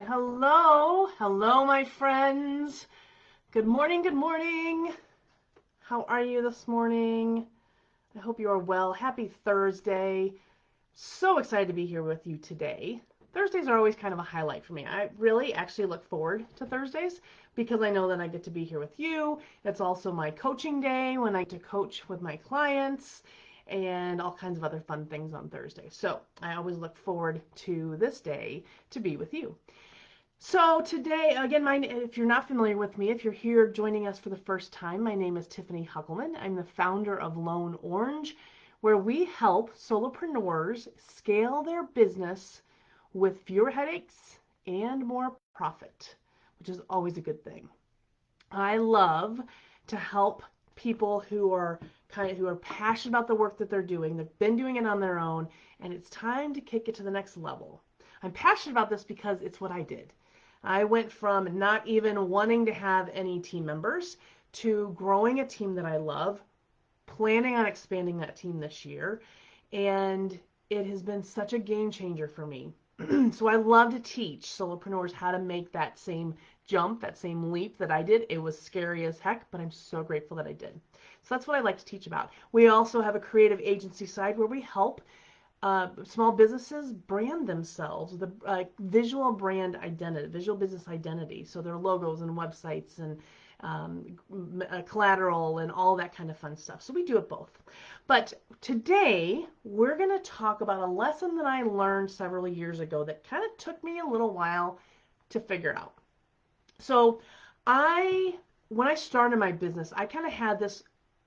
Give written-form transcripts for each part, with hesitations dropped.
Hello, my friends. Good morning, good morning. How are you this morning? I hope you are well. Happy Thursday. So excited to be here with you today. Thursdays are always kind of a highlight for me. I really actually look forward to Thursdays because I know that I get to be here with you. It's also my coaching day when I get to coach with my clients and all kinds of other fun things on Thursday. So I always look forward to this day to be with you. So today, again, if you're not familiar with me, if you're here joining us for the first time, my name is Tiffany Huckelman. I'm the founder of Lone Orange, where we help solopreneurs scale their business with fewer headaches and more profit, which is always a good thing. I love to help people who are passionate about the work that they're doing. They've been doing it on their own, and it's time to kick it to the next level. I'm passionate about this because it's what I did. I went from not even wanting to have any team members to growing a team that I love, planning on expanding that team this year, and it has been such a game changer for me. So I love to teach solopreneurs how to make that same jump, that same leap that I did. It was scary as heck, but I'm so grateful that I did. So that's what I like to teach about. We also have a creative agency side where we help small businesses brand themselves, the visual brand identity, visual business identity. So their logos and websites and collateral and all that kind of fun stuff. So we do it both. But today we're going to talk about a lesson that I learned several years ago that kind of took me a little while to figure out. So when I started my business, I kind of had this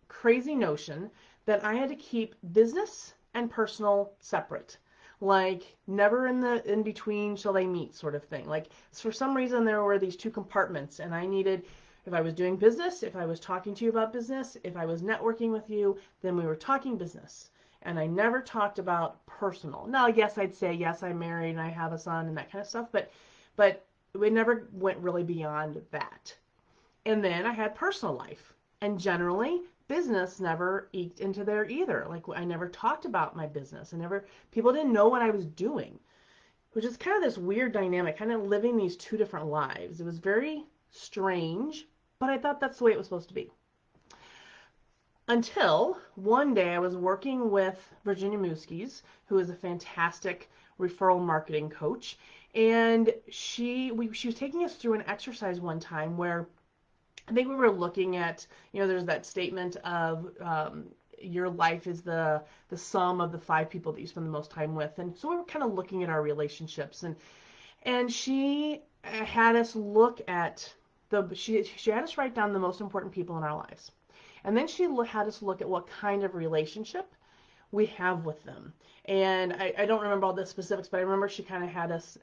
crazy notion that I had to keep business and personal separate. Like never in between shall they meet sort of thing. Like for some reason there were these two compartments and I needed, if I was doing business, if I was talking to you about business, if I was networking with you, then we were talking business. And I never talked about personal. Now, yes, I'd say, yes, I'm married and I have a son and that kind of stuff, but we never went really beyond that. And then I had personal life. And generally, business never eked into there either. Like I never talked about my business. People didn't know what I was doing, which is kind of this weird dynamic, kind of living these two different lives. It was very strange, but I thought that's the way it was supposed to be. Until one day I was working with Virginia Muskies, who is a fantastic referral marketing coach, and she was taking us through an exercise one time where I think we were looking at, there's that statement of your life is the sum of the 5 people that you spend the most time with. And so we were kind of looking at our relationships and she had us look at she had us write down the most important people in our lives. And then she had us look at what kind of relationship we have with them. And I don't remember all the specifics, but I remember she kind of had us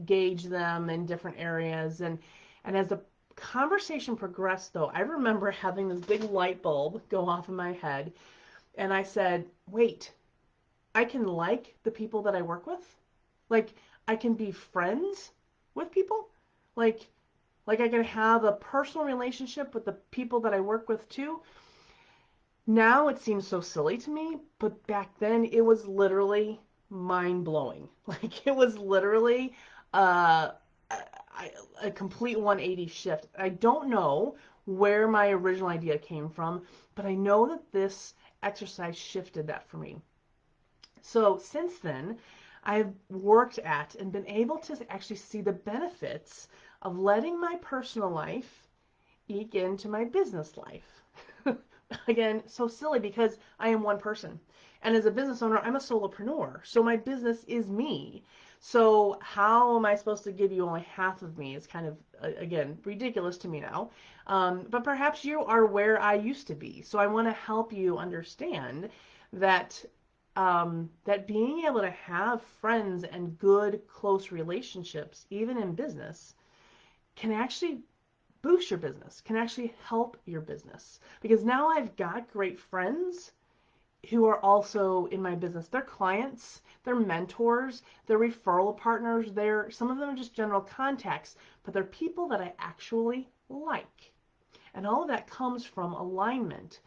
gauge them in different areas. And as the conversation progressed, though, I remember having this big light bulb go off in my head. And I said, wait, I can like the people that I work with? Like, I can be friends with people? Like I can have a personal relationship with the people that I work with too? Now it seems so silly to me, but back then it was literally mind blowing. Like it was literally uh, a complete 180 shift. I don't know where my original idea came from, but I know that this exercise shifted that for me. So since then, I've worked at and been able to actually see the benefits of letting my personal life eke into my business life. Again, so silly because I am one person. And as a business owner, I'm a solopreneur. So my business is me. So how am I supposed to give you only half of me? It's kind of, again, ridiculous to me now. But perhaps you are where I used to be. So I want to help you understand that that being able to have friends and good, close relationships, even in business, can actually boost your business, can actually help your business. Because now I've got great friends who are also in my business. They're clients, they're mentors, they're referral partners, some of them are just general contacts, but they're people that I actually like. And all of that comes from alignment.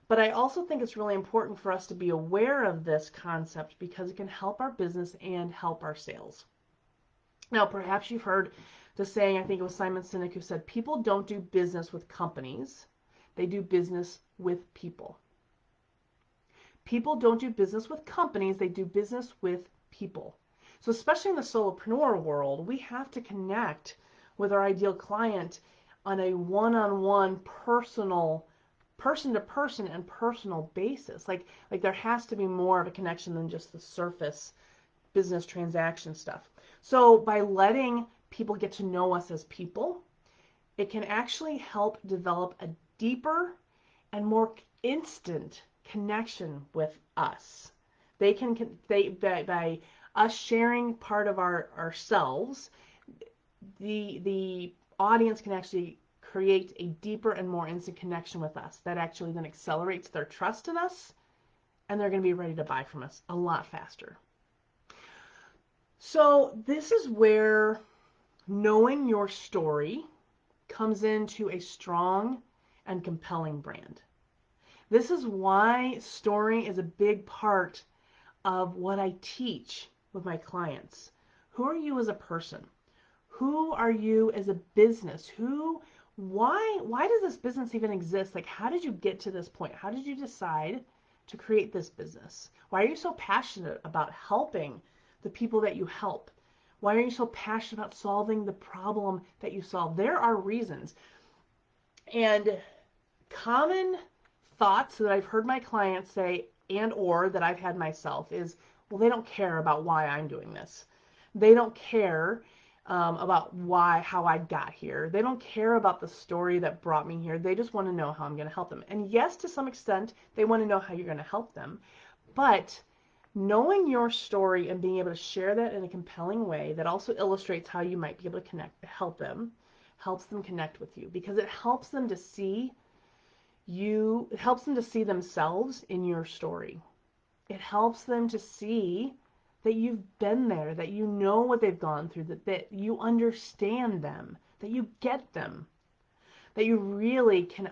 But I also think it's really important for us to be aware of this concept because it can help our business and help our sales. Now, perhaps you've heard the saying, I think it was Simon Sinek who said, people don't do business with companies, they do business with people. People don't do business with companies, they do business with people. So especially in the solopreneur world, we have to connect with our ideal client on a one-on-one personal, person-to-person and personal basis. Like there has to be more of a connection than just the surface business transaction stuff. So by letting people get to know us as people, it can actually help develop a deeper and more instant connection with us. By us sharing part of ourselves, the audience can actually create a deeper and more instant connection with us that actually then accelerates their trust in us, and they're going to be ready to buy from us a lot faster. So this is where knowing your story comes into a strong and compelling brand. This is why story is a big part of what I teach with my clients. Who are you as a person? Who are you as a business? Why does this business even exist? Like, how did you get to this point? How did you decide to create this business? Why are you so passionate about helping the people that you help? Why are you so passionate about solving the problem that you solve? There are reasons. And common thoughts that I've heard my clients say and or that I've had myself is, well, they don't care about why I'm doing this. They don't care about how I got here. They don't care about the story that brought me here. They just want to know how I'm going to help them. And yes, to some extent, they want to know how you're going to help them. But knowing your story and being able to share that in a compelling way that also illustrates how you might be able to help them, helps them connect with you, because it helps them to see it helps them to see themselves in your story. It helps them to see that you've been there, that you know what they've gone through, that you understand them, that you get them, that you really can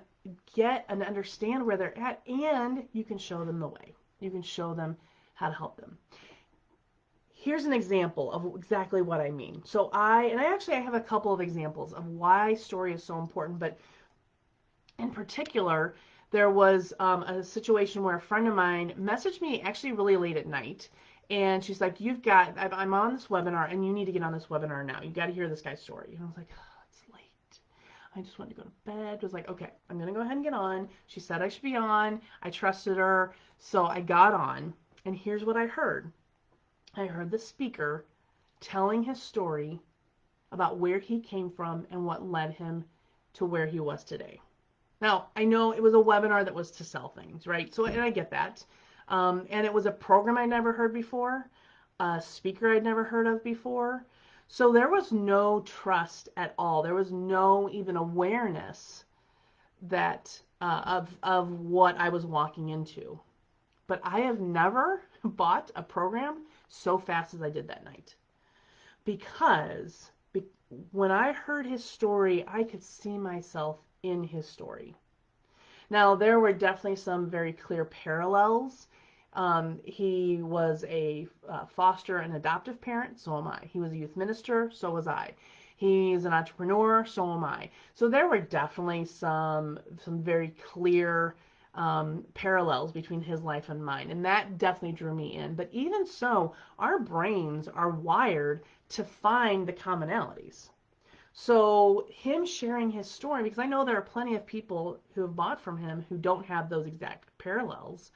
get and understand where they're at, and you can show them the way. You can show them how to help them. Here's an example of exactly what I mean. So I have a couple of examples of why story is so important, but in particular, there was a situation where a friend of mine messaged me actually really late at night. And she's like, I'm on this webinar and you need to get on this webinar now. You got to hear this guy's story. And I was like, oh, it's late. I just wanted to go to bed. I was like, okay, I'm going to go ahead and get on. She said I should be on. I trusted her. So I got on. And here's what I heard. I heard the speaker telling his story about where he came from and what led him to where he was today. Now, I know it was a webinar that was to sell things, right? So, and I get that. And it was a program I'd never heard before, a speaker I'd never heard of before. So there was no trust at all. There was no even awareness that of what I was walking into. But I have never bought a program so fast as I did that night. Because when I heard his story, I could see myself in his story. Now, there were definitely some very clear parallels. He was a foster and adoptive parent, so am I. He was a youth minister, so was I. He's an entrepreneur, so am I. So there were definitely some very clear parallels between his life and mine, and that definitely drew me in. But even so, our brains are wired to find the commonalities. So him sharing his story, because I know there are plenty of people who have bought from him who don't have those exact parallels,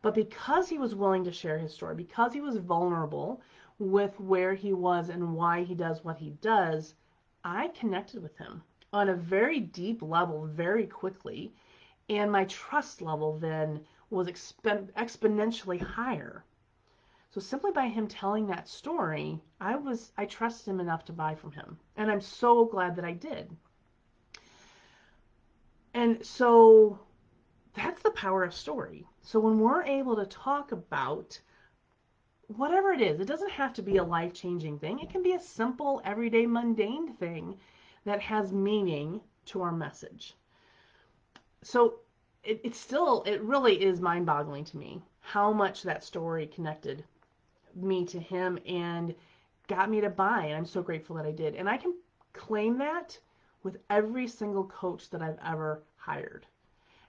but because he was willing to share his story, because he was vulnerable with where he was and why he does what he does, I connected with him on a very deep level very quickly, and my trust level then was exponentially higher. So simply by him telling that story, I trusted him enough to buy from him. And I'm so glad that I did. And so that's the power of story. So when we're able to talk about whatever it is, it doesn't have to be a life-changing thing. It can be a simple, everyday, mundane thing that has meaning to our message. So it really is mind-boggling to me how much that story connected me to him, and got me to buy, and I'm so grateful that I did. And I can claim that with every single coach that I've ever hired.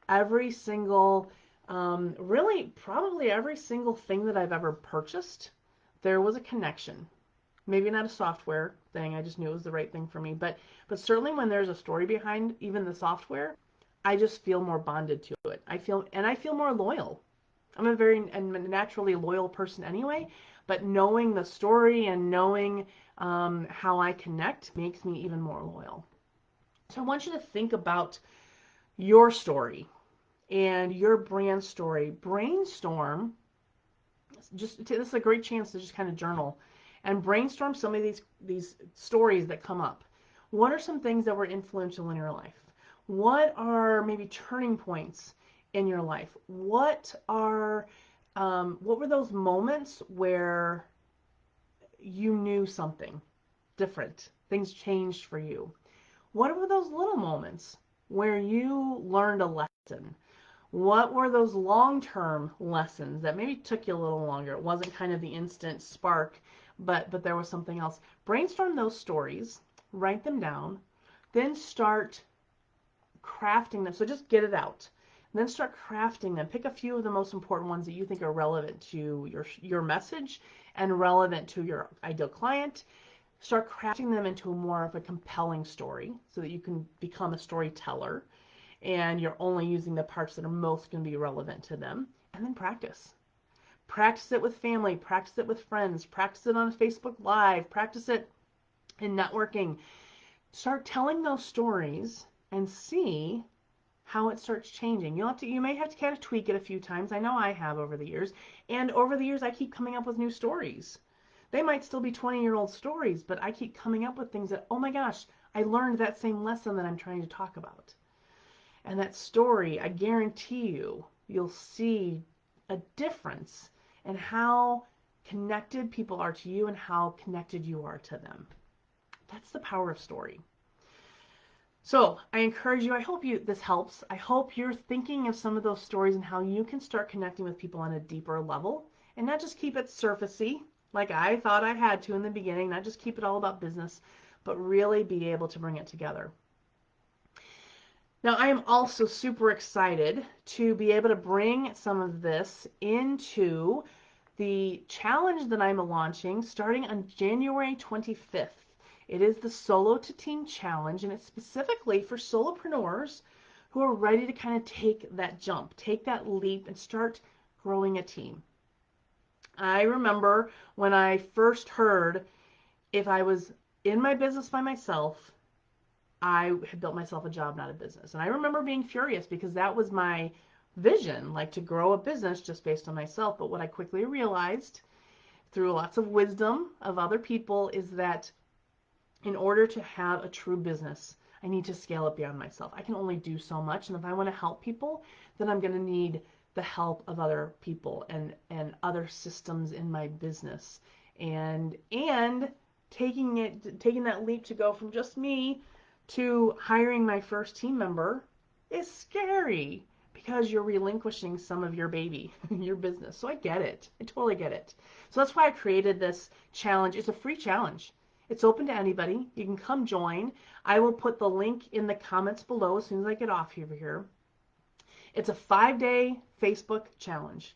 Every single, really, probably every single thing that I've ever purchased, there was a connection. Maybe not a software thing, I just knew it was the right thing for me, but certainly when there's a story behind even the software, I just feel more bonded to it. I feel more loyal. I'm a naturally loyal person anyway, but knowing the story and knowing how I connect makes me even more loyal. So I want you to think about your story and your brand story. Brainstorm, this is a great chance to just kind of journal and brainstorm some of these stories that come up. What are some things that were influential in your life? What are maybe turning points in your life? What were those moments where you knew something different? Things changed for you. What were those little moments where you learned a lesson? What were those long-term lessons that maybe took you a little longer? It wasn't kind of the instant spark, but there was something else. Brainstorm those stories, write them down, then start crafting them. So just get it out. And then start crafting them. Pick a few of the most important ones that you think are relevant to your message and relevant to your ideal client. Start crafting them into more of a compelling story so that you can become a storyteller and you're only using the parts that are most going to be relevant to them. And then practice. Practice it with family, practice it with friends, practice it on Facebook Live, practice it in networking. Start telling those stories and see how it starts changing. You may have to kind of tweak it a few times. I know I have over the years. And over the years, I keep coming up with new stories. They might still be 20-year-old stories, but I keep coming up with things that, oh my gosh, I learned that same lesson that I'm trying to talk about. And that story, I guarantee you'll see a difference in how connected people are to you and how connected you are to them. That's the power of story. So I encourage you, I hope this helps. I hope you're thinking of some of those stories and how you can start connecting with people on a deeper level and not just keep it surfacey like I thought I had to in the beginning, not just keep it all about business, but really be able to bring it together. Now, I am also super excited to be able to bring some of this into the challenge that I'm launching starting on January 25th. It is the Solo to Team Challenge, and it's specifically for solopreneurs who are ready to kind of take that jump, take that leap, and start growing a team. I remember when I first heard if I was in my business by myself, I had built myself a job, not a business. And I remember being furious because that was my vision, like to grow a business just based on myself. But what I quickly realized through lots of wisdom of other people is that in order to have a true business, I need to scale it beyond myself. I can only do so much. And if I want to help people, then I'm going to need the help of other people and other systems in my business. And taking that leap to go from just me to hiring my first team member is scary because you're relinquishing some of your baby, your business. So I get it. I totally get it. So that's why I created this challenge. It's a free challenge. It's open to anybody. You can come join. I will put the link in the comments below as soon as I get off here. It's a 5-day Facebook challenge.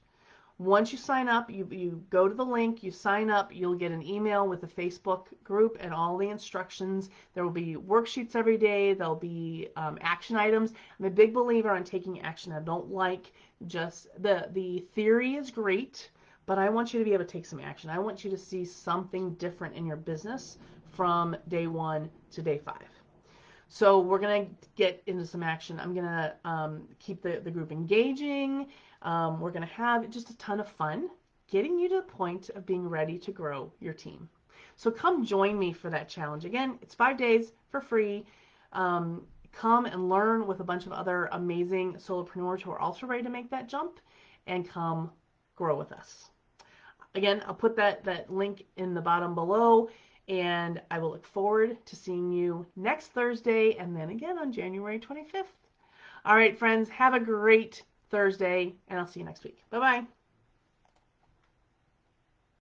Once you sign up, you go to the link, you sign up, you'll get an email with the Facebook group and all the instructions. There will be worksheets every day. There'll be action items. I'm a big believer on taking action. I don't like just the theory is great, but I want you to be able to take some action. I want you to see something different in your business from day 1 to day 5. So we're going to get into some action. I'm going to keep the group engaging. We're going to have just a ton of fun getting you to the point of being ready to grow your team. So come join me for that challenge. Again, it's 5 days for free. Come and learn with a bunch of other amazing solopreneurs who are also ready to make that jump and come grow with us. Again, I'll put that link in the bottom below. And I will look forward to seeing you next Thursday and then again on January 25th. All right, friends, have a great Thursday, and I'll see you next week. Bye-bye.